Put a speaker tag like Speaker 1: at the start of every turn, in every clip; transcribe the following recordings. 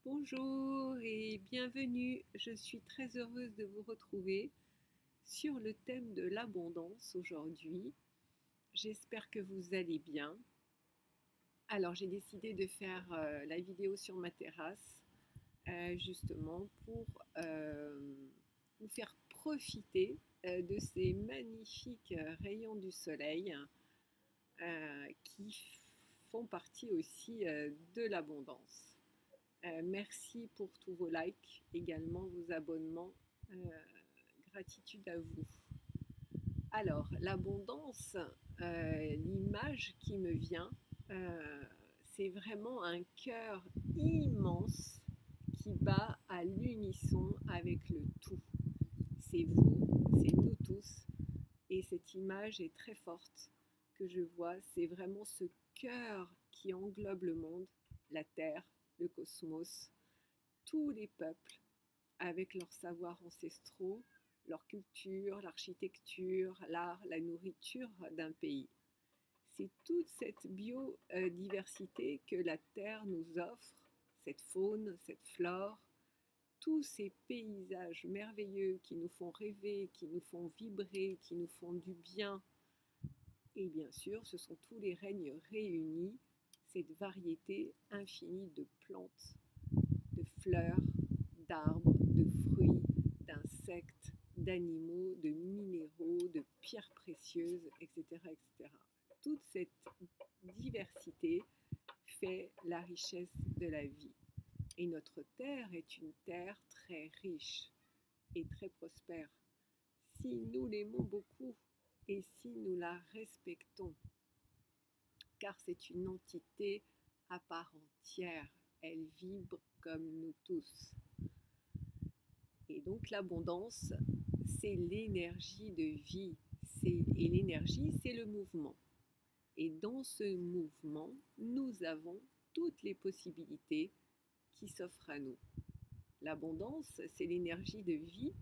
Speaker 1: Bonjour et bienvenue. Je suis très heureuse de vous retrouver sur le thème de l'abondance aujourd'hui. J'espère que vous allez bien. Alors j'ai décidé de faire la vidéo sur ma terrasse justement pour vous faire profiter de ces magnifiques rayons du soleil qui font partie aussi de l'abondance. Merci pour tous vos likes, également vos abonnements. Euh, Gratitude à vous. Alors, l'abondance, l'image qui me vient, euh, c'est vraiment un cœur immense qui bat à l'unisson avec le tout. C'est vous, c'est nous tous. Et cette image est très forte que je vois. C'est vraiment ce cœur qui englobe le monde, la terre, le cosmos, tous les peuples avec leurs savoirs ancestraux, leur culture, l'architecture, l'art, la nourriture d'un pays. C'est toute cette biodiversité que la Terre nous offre, cette faune, cette flore, tous ces paysages merveilleux qui nous font rêver, qui nous font vibrer, qui nous font du bien. Et bien sûr, ce sont tous les règnes réunis, cette variété infinie de plantes, de fleurs, d'arbres, de fruits, d'insectes, d'animaux, de minéraux, de pierres précieuses, etc., etc. Toute cette diversité fait la richesse de la vie. Et notre terre est une terre très riche et très prospère. Si nous l'aimons beaucoup et si nous la respectons, car c'est une entité à part entière, elle vibre comme nous tous. Et donc l'abondance, c'est l'énergie de vie. Et l'énergie, c'est le mouvement. Et dans ce mouvement, nous avons toutes les possibilités qui s'offrent à nous. L'abondance, c'est l'énergie de vie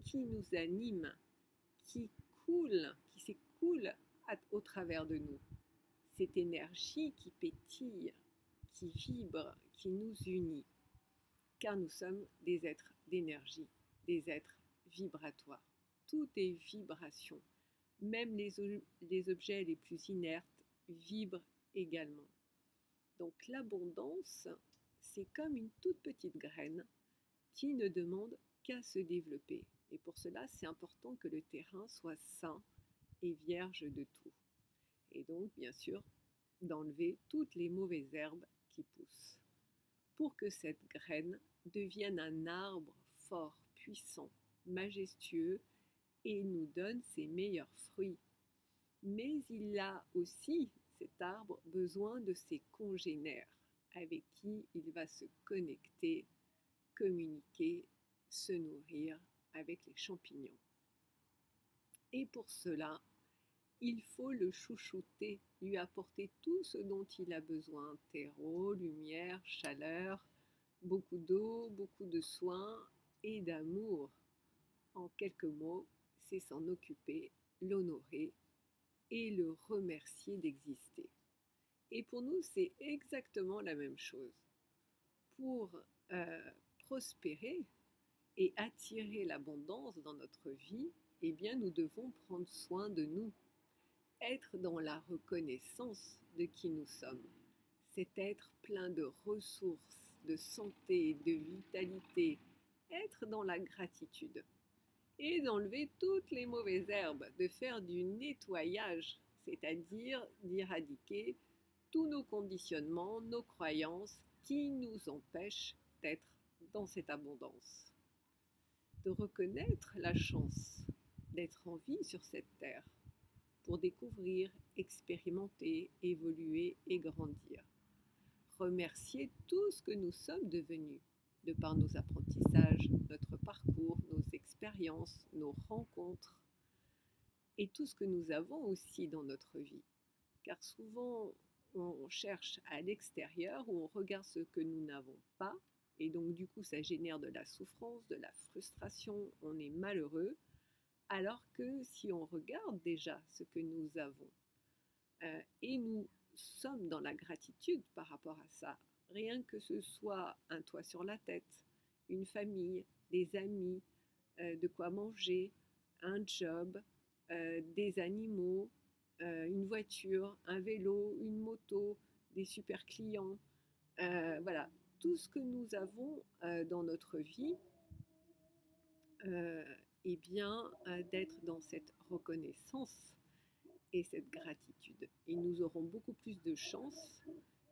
Speaker 1: qui nous anime, qui coule, qui s'écoule au travers de nous. Cette énergie qui pétille, qui vibre, qui nous unit, car nous sommes des êtres d'énergie, des êtres vibratoires. Tout est vibration. Même les objets les plus inertes vibrent également. Donc l'abondance, c'est comme une toute petite graine qui ne demande qu'à se développer. Et pour cela, c'est important que le terrain soit sain et vierge de tout. Et donc, bien sûr, d'enlever toutes les mauvaises herbes qui poussent pour que cette graine devienne un arbre fort, puissant, majestueux et nous donne ses meilleurs fruits. Mais il a aussi, cet arbre, besoin de ses congénères avec qui il va se connecter, communiquer, se nourrir avec les champignons. Et pour cela, il faut le chouchouter, lui apporter tout ce dont il a besoin, terreau, lumière, chaleur, beaucoup d'eau, beaucoup de soins et d'amour. En quelques mots, c'est s'en occuper, l'honorer et le remercier d'exister. Et pour nous, c'est exactement la même chose. Pour prospérer et attirer l'abondance dans notre vie, eh bien, nous devons prendre soin de nous, être dans la reconnaissance de qui nous sommes. C'est être plein de ressources, de santé, de vitalité, être dans la gratitude et d'enlever toutes les mauvaises herbes, de faire du nettoyage, c'est-à-dire d'éradiquer tous nos conditionnements, nos croyances qui nous empêchent d'être dans cette abondance. De reconnaître la chance d'être en vie sur cette terre pour découvrir, expérimenter, évoluer et grandir. Remercier tout ce que nous sommes devenus de par nos apprentissages, notre parcours, nos expériences, nos rencontres et tout ce que nous avons aussi dans notre vie. Car souvent, on cherche à l'extérieur ou on regarde ce que nous n'avons pas et donc du coup ça génère de la souffrance, de la frustration, on est malheureux, alors que si on regarde déjà ce que nous avons et nous sommes dans la gratitude par rapport à ça, Rien que ce soit un toit sur la tête, une famille, des amis, de quoi manger, un job, des animaux, une voiture, un vélo, une moto, des super clients. Voilà, tout ce que nous avons dans notre vie, euh, eh bien, d'être dans cette reconnaissance et cette gratitude. Et nous aurons beaucoup plus de chances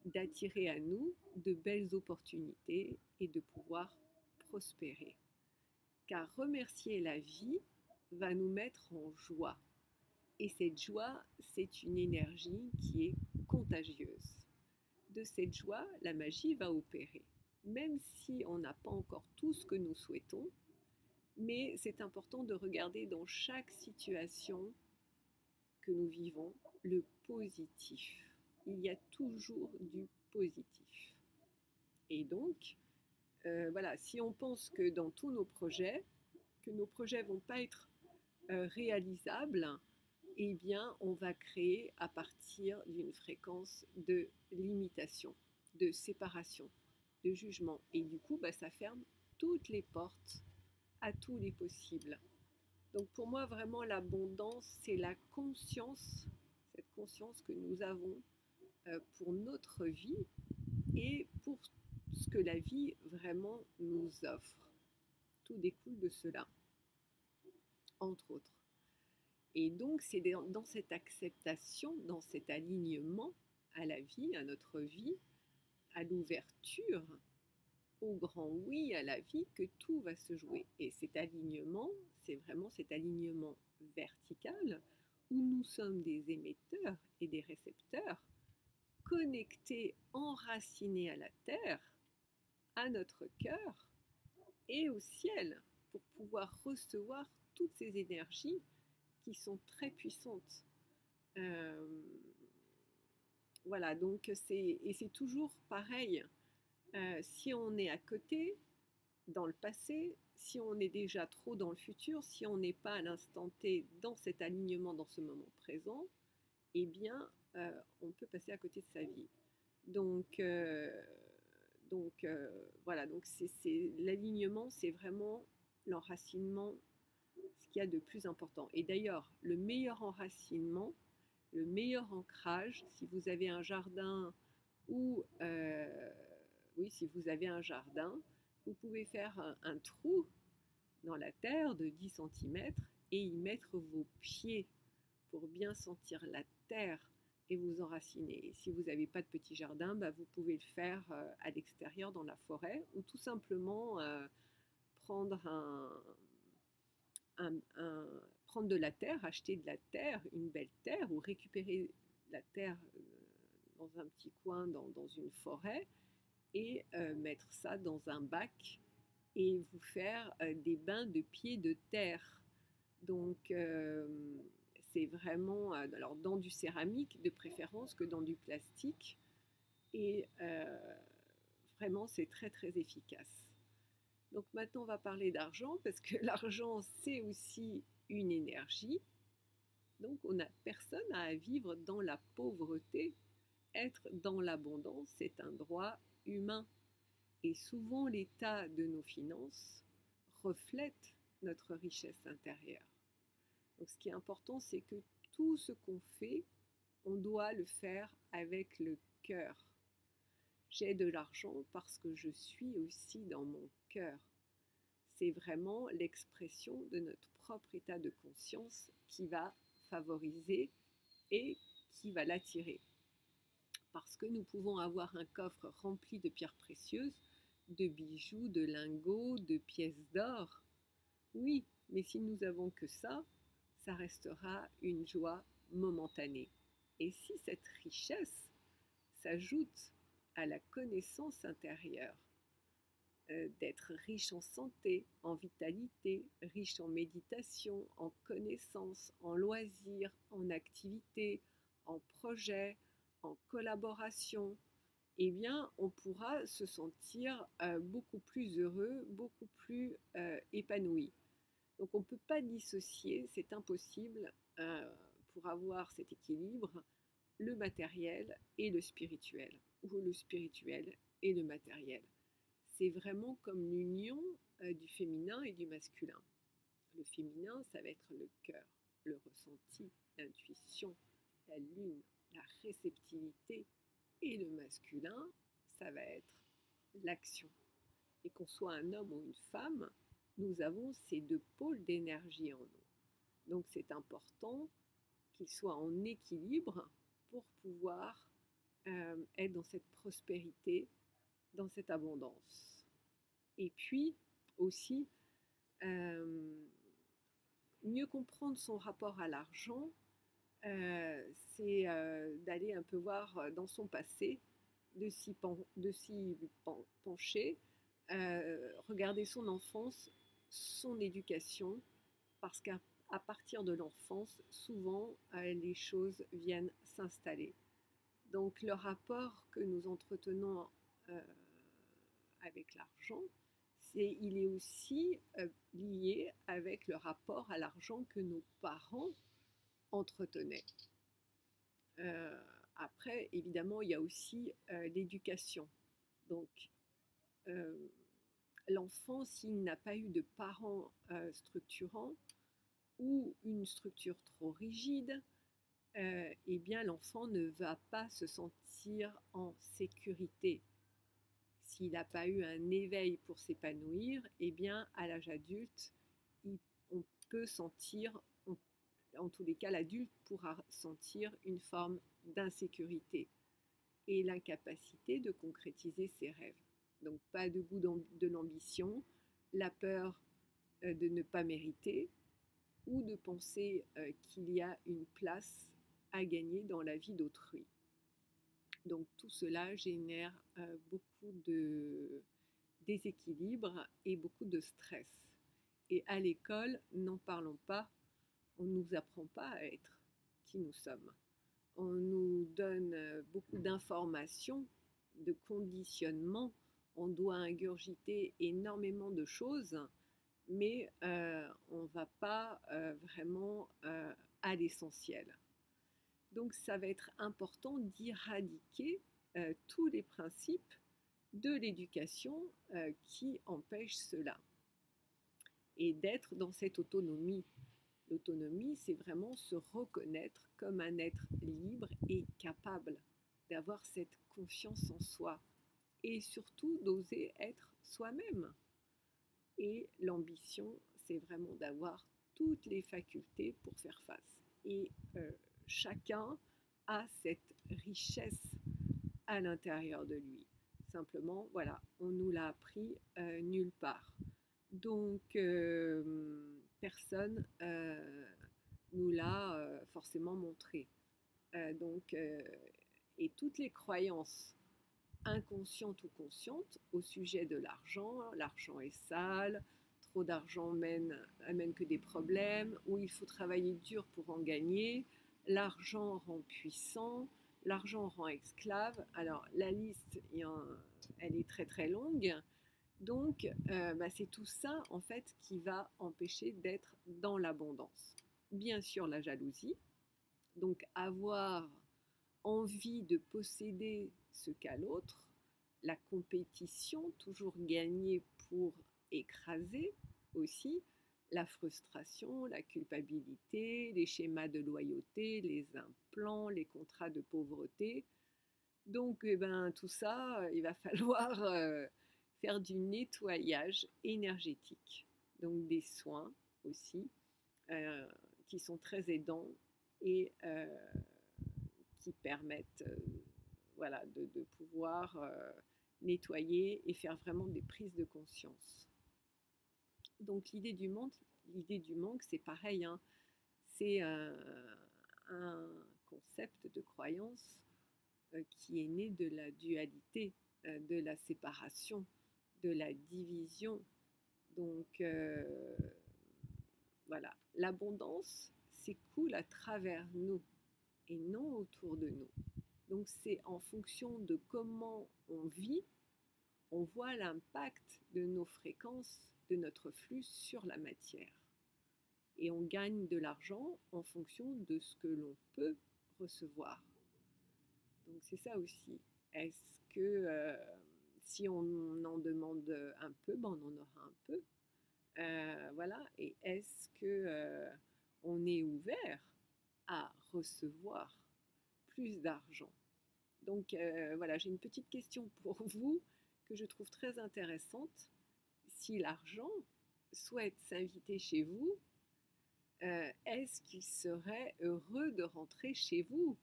Speaker 1: d'attirer à nous de belles opportunités et de pouvoir prospérer. Car remercier la vie va nous mettre en joie. Et cette joie, c'est une énergie qui est contagieuse. De cette joie, la magie va opérer. Même si on n'a pas encore tout ce que nous souhaitons, mais c'est important de regarder dans chaque situation que nous vivons le positif. Il y a toujours du positif. Et donc, voilà, si on pense que dans tous nos projets, que nos projets ne vont pas être réalisables, eh bien, on va créer à partir d'une fréquence de limitation, de séparation, de jugement. Et du coup, bah, ça ferme toutes les portes à tous les possibles. Donc pour moi, vraiment, l'abondance, c'est la conscience, cette conscience que nous avons pour notre vie et pour ce que la vie vraiment nous offre. Tout découle de cela, entre autres. Et donc, c'est dans cette acceptation, dans cet alignement à la vie, à notre vie, à l'ouverture, au grand oui à la vie, que tout va se jouer. Et cet alignement, c'est vraiment cet alignement vertical où nous sommes des émetteurs et des récepteurs, connectés, enracinés à la terre, à notre cœur et au ciel, pour pouvoir recevoir toutes ces énergies qui sont très puissantes. Euh, voilà, donc c'est toujours pareil. Si on est à côté, dans le passé, si on est déjà trop dans le futur, si on n'est pas à l'instant T dans cet alignement, dans ce moment présent, eh bien, on peut passer à côté de sa vie. Donc, voilà, donc l'alignement, c'est vraiment l'enracinement, ce qu'il y a de plus important. Et d'ailleurs, le meilleur enracinement, le meilleur ancrage, si vous avez un jardin ou, oui, si vous avez un jardin, vous pouvez faire un trou dans la terre de 10 centimètres et y mettre vos pieds pour bien sentir la terre et vous enraciner. Et si vous n'avez pas de petit jardin, bah, vous pouvez le faire à l'extérieur dans la forêt ou tout simplement prendre prendre de la terre, acheter de la terre, une belle terre ou récupérer la terre dans un petit coin, dans une forêt et mettre ça dans un bac et vous faire des bains de pieds de terre. Donc, c'est vraiment, alors dans du céramique de préférence que dans du plastique. Et vraiment, c'est très, très efficace. Donc maintenant, on va parler d'argent parce que l'argent, c'est aussi une énergie. Donc, on n'a personne à vivre dans la pauvreté. Être dans l'abondance, c'est un droit humain. Et souvent, l'état de nos finances reflète notre richesse intérieure. Donc, ce qui est important, c'est que tout ce qu'on fait, on doit le faire avec le cœur. J'ai de l'argent parce que je suis aussi dans mon cœur. C'est vraiment l'expression de notre propre état de conscience qui va favoriser et qui va l'attirer. Parce que nous pouvons avoir un coffre rempli de pierres précieuses, de bijoux, de lingots, de pièces d'or. Oui, mais si nous avons que ça restera une joie momentanée. Et si cette richesse s'ajoute à la connaissance intérieure, d'être riche en santé, en vitalité, riche en méditation, en connaissances, en loisirs, en activités, en projets, en collaboration, eh bien, on pourra se sentir beaucoup plus heureux, beaucoup plus épanoui. Donc on ne peut pas dissocier, c'est impossible pour avoir cet équilibre, le matériel et le spirituel, ou le spirituel et le matériel. C'est vraiment comme l'union du féminin et du masculin. Le féminin, ça va être le cœur, le ressenti, l'intuition, la lune, la réceptivité. Et le masculin, ça va être l'action. Et qu'on soit un homme ou une femme, nous avons ces deux pôles d'énergie en nous. Donc c'est important qu'ils soient en équilibre pour pouvoir être dans cette prospérité, dans cette abondance. Et puis aussi, mieux comprendre son rapport à l'argent, c'est d'aller un peu voir dans son passé, de s'y pencher, regarder son enfance, son éducation, parce qu'à partir de l'enfance, souvent, les choses viennent s'installer. Donc le rapport que nous entretenons euh, avec l'argent, il est aussi lié avec le rapport à l'argent que nos parents entretenaient. Euh, Après, évidemment, il y a aussi l'éducation. Donc, euh, l'enfant, s'il n'a pas eu de parents structurants ou une structure trop rigide, eh bien, l'enfant ne va pas se sentir en sécurité. S'il n'a pas eu un éveil pour s'épanouir, eh bien, à l'âge adulte, on peut sentir, en tous les cas, l'adulte pourra sentir une forme d'insécurité et l'incapacité de concrétiser ses rêves. Donc, pas de goût de l'ambition, la peur de ne pas mériter ou de penser qu'il y a une place à gagner dans la vie d'autrui. Donc tout cela génère beaucoup de déséquilibre et beaucoup de stress. Et à l'école, n'en parlons pas, on ne nous apprend pas à être qui nous sommes. On nous donne beaucoup d'informations, de conditionnements, on doit ingurgiter énormément de choses, mais on ne va pas vraiment à l'essentiel. Donc ça va être important d'éradiquer tous les principes de l'éducation qui empêchent cela et d'être dans cette autonomie. L'autonomie, c'est vraiment se reconnaître comme un être libre et capable d'avoir cette confiance en soi et surtout d'oser être soi-même. Et l'ambition, c'est vraiment d'avoir toutes les facultés pour faire face. Et chacun a cette richesse à l'intérieur de lui. Simplement, voilà, on nous l'a appris nulle part. Donc, personne nous l'a forcément montré. Donc, et toutes les croyances inconscientes ou conscientes au sujet de l'argent est sale, trop d'argent amène que des problèmes, où il faut travailler dur pour en gagner, l'argent rend puissant, l'argent rend esclave. Alors la liste, elle est très très longue. Donc c'est tout ça en fait qui va empêcher d'être dans l'abondance. Bien sûr la jalousie, donc avoir envie de posséder ce qu'a l'autre, la compétition, toujours gagner pour écraser aussi, la frustration, la culpabilité, les schémas de loyauté, les implants, les contrats de pauvreté. Donc tout ça, il va falloir faire du nettoyage énergétique, donc des soins aussi, qui sont très aidants et qui permettent voilà, de pouvoir nettoyer et faire vraiment des prises de conscience. Donc l'idée du manque, c'est pareil, hein, c'est un concept de croyance qui est né de la dualité, de la séparation, de la division. Donc voilà, l'abondance s'écoule à travers nous et non autour de nous. Donc c'est en fonction de comment on vit, on voit l'impact de nos fréquences, de notre flux sur la matière. Et on gagne de l'argent en fonction de ce que l'on peut recevoir. Donc c'est ça aussi. Est-ce que Si on en demande un peu, ben on en aura un peu. Voilà, et est-ce que on est ouvert à recevoir plus d'argent? Donc voilà, j'ai une petite question pour vous que je trouve très intéressante. Si l'argent souhaite s'inviter chez vous, est-ce qu'il serait heureux de rentrer chez vous?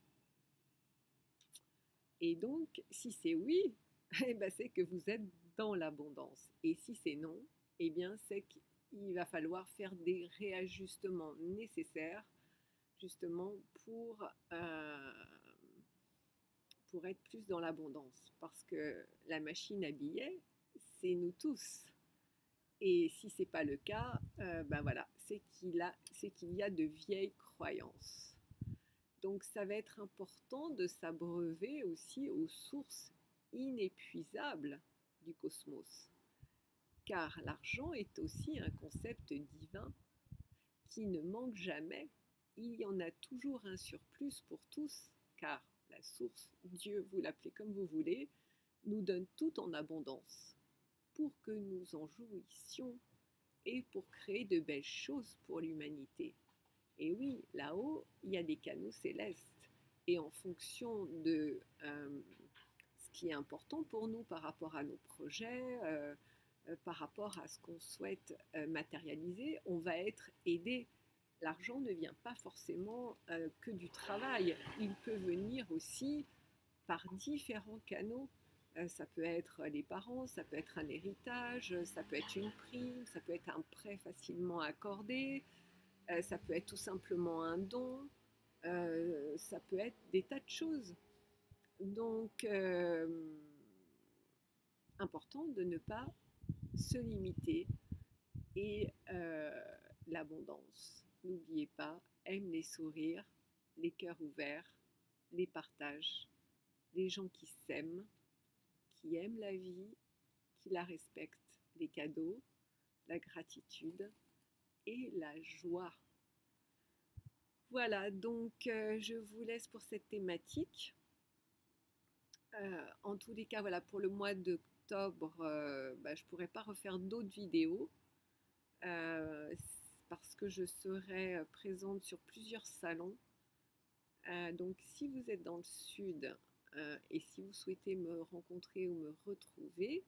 Speaker 1: Et donc, si c'est oui, eh ben, c'est que vous êtes dans l'abondance. Et si c'est non, eh bien, c'est qu'il va falloir faire des réajustements nécessaires justement pour être plus dans l'abondance. Parce que la machine à billets, c'est nous tous. Et si ce n'est pas le cas, ben voilà, c'est qu'il y a de vieilles croyances. Donc ça va être important de s'abreuver aussi aux sources inépuisables du cosmos. Car l'argent est aussi un concept divin qui ne manque jamais. Il y en a toujours un surplus pour tous, car la source, Dieu, vous l'appelez comme vous voulez, nous donne tout en abondance pour que nous en jouissions et pour créer de belles choses pour l'humanité. Et oui, là-haut, il y a des canaux célestes. Et en fonction de ce qui est important pour nous par rapport à nos projets, par rapport à ce qu'on souhaite matérialiser, on va être aidé. L'argent ne vient pas forcément que du travail. Il peut venir aussi par différents canaux. Ça peut être les parents, ça peut être un héritage, ça peut être une prime, ça peut être un prêt facilement accordé, ça peut être tout simplement un don, ça peut être des tas de choses. Donc, important de ne pas se limiter et l'abondance. N'oubliez pas, aime les sourires, les cœurs ouverts, les partages, les gens qui s'aiment, qui aiment la vie, qui la respectent, les cadeaux, la gratitude et la joie. Voilà, donc je vous laisse pour cette thématique. En tous les cas, voilà, pour le mois d'octobre, je ne pourrai pas refaire d'autres vidéos euh, parce que je serai présente sur plusieurs salons. Donc si vous êtes dans le sud et si vous souhaitez me rencontrer ou me retrouver,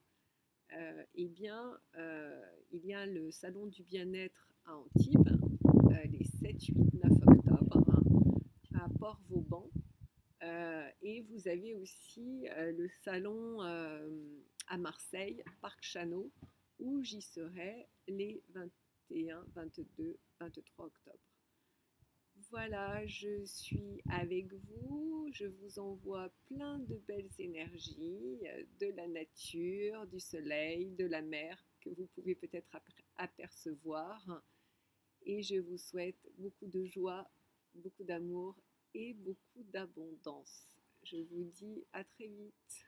Speaker 1: eh bien, il y a le salon du bien-être à Antibes, les 7, 8, 9 octobre, à Port-Vauban. Et vous avez aussi le salon à Marseille, Parc Chano, où j'y serai les 21, 22, 23 octobre. Voilà, je suis avec vous, je vous envoie plein de belles énergies, de la nature, du soleil, de la mer, que vous pouvez peut-être apercevoir. Et je vous souhaite beaucoup de joie, beaucoup d'amour et beaucoup d'abondance. Je vous dis à très vite.